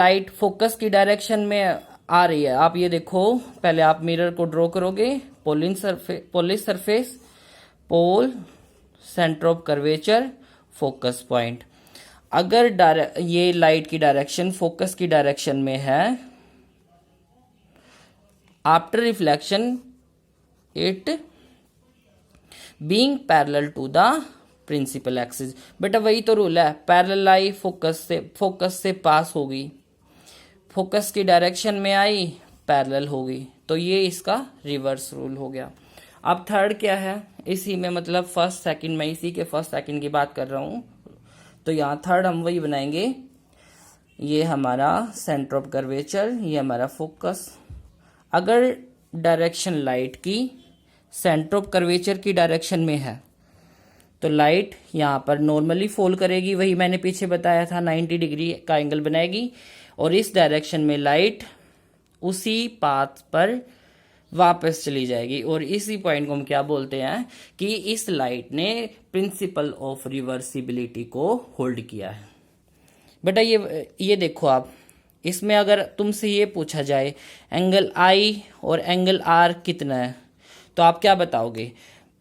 Light focus की direction में आ रही है, आप ये देखो, पहले आप मिरर को ड्रॉ करोगे, polish surface, pole, centre of curvature, focus point. अगर ये लाइट की डायरेक्शन फोकस की डायरेक्शन में है, after reflection it being parallel to the principal axis. बेटा वही तो रूल है, पैरेलल आई फोकस से पास होगी, फोकस की डायरेक्शन में आई, पैरेलल होगी, तो ये इसका रिवर्स रूल हो गया। अब थर्ड क्या है, इसी में मतलब फर्स्ट सेकंड में, इसी के फर्स्ट सेकंड की बात कर रहा हूं, तो यहाँ थर्ड हम वही बनाएंगे, ये हमारा सेंटर ऑफ कर्वेचर, ये हमारा फोकस। अगर डायरेक्शन लाइट की सेंटर ऑफ कर्वेचर की डायरेक्शन में है तो लाइट यहाँ पर नॉर्मली फॉल करेगी, वही मैंने पीछे बताया था, 90 डिग्री का एंगल बनाएगी, और इस डायरेक्शन में लाइट उसी पाथ पर वापस चली जाएगी, और इसी पॉइंट को हम क्या बोलते हैं कि इस लाइट ने प्रिंसिपल ऑफ रिवर्सिबिलिटी को होल्ड किया है। बेटा ये देखो आप, इसमें अगर तुमसे ये पूछा जाए एंगल आई और एंगल आर कितना है, तो आप क्या बताओगे?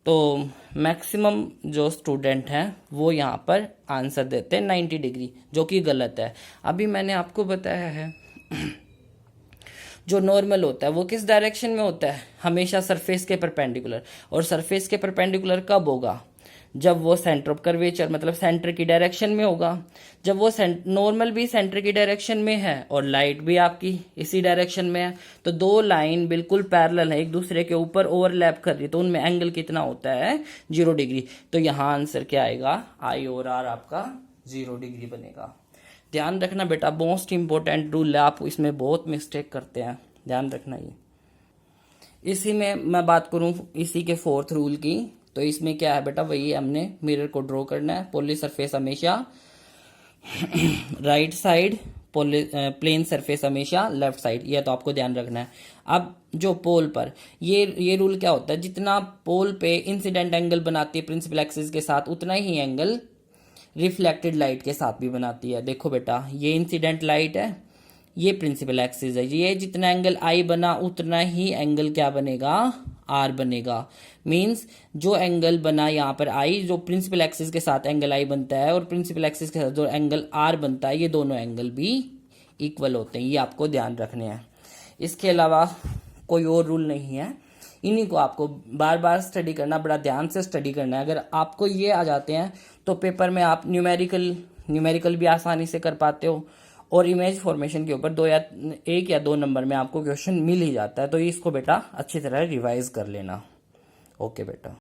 तो मैक्सिमम जो स्टूडेंट हैं वो यहाँ पर आंसर देते हैं 90 डिग्री, जो कि गलत है। अभी मैंने आपको बताया है जो नॉर्मल होता है वो किस डायरेक्शन में होता है? हमेशा सरफेस के परपेंडिकुलर। और सरफेस के परपेंडिकुलर कब होगा? जब वो सेंटर ऑफ कर्वेचर मतलब सेंटर की डायरेक्शन में होगा। जब वो नॉर्मल भी सेंटर की डायरेक्शन में है और लाइट भी आपकी इसी डायरेक्शन में है, तो दो लाइन बिल्कुल पैरेलल है, एक दूसरे के ऊपर ओवरलैप कर रही है, तो उनमें एंगल कितना होता है? 0 डिग्री। तो यहाँ आंसर क्या आएगा? आई और आर आपका 0 डिग्री बनेगा। ध्यान रखना बेटा, मोस्ट इंपॉर्टेंट रूल है, आप इसमें बहुत मिस्टेक करते हैं, ध्यान रखना। ये इसी में मैं बात करूं इसी के फोर्थ रूल की, तो इसमें क्या है बेटा, वही हमने मिरर को ड्रॉ करना है, पोलिश सरफेस हमेशा राइट साइड, प्लेन सरफेस हमेशा लेफ्ट साइड, यह तो आपको ध्यान रखना है। अब जो पोल पर ये रूल क्या होता है, जितना पोल पे इंसिडेंट एंगल बनाती है प्रिंसिपल एक्सिस के साथ, उतना ही एंगल रिफ्लेक्टेड लाइट के साथ भी बनाती है। देखो बेटा, ये इंसिडेंट लाइट है, ये प्रिंसिपल एक्सिस है, ये जितना एंगल आई बना उतना ही एंगल क्या बनेगा? आर बनेगा। मींस जो एंगल बना यहाँ पर आई, जो प्रिंसिपल एक्सिस के साथ एंगल आई बनता है और प्रिंसिपल एक्सिस के साथ जो एंगल आर बनता है, ये दोनों एंगल भी इक्वल होते हैं, ये आपको ध्यान रखने हैं। इसके अलावा कोई और रूल नहीं है, इन्हीं को आपको बार बार स्टडी करना, बड़ा ध्यान से स्टडी करना है। अगर आपको ये आ जाते हैं तो पेपर में आप न्यूमेरिकल भी आसानी से कर पाते हो, और इमेज फॉर्मेशन के ऊपर 1 या 2 नंबर में आपको क्वेश्चन मिल ही जाता है। तो इसको बेटा अच्छी तरह रिवाइज कर लेना। ओके बेटा।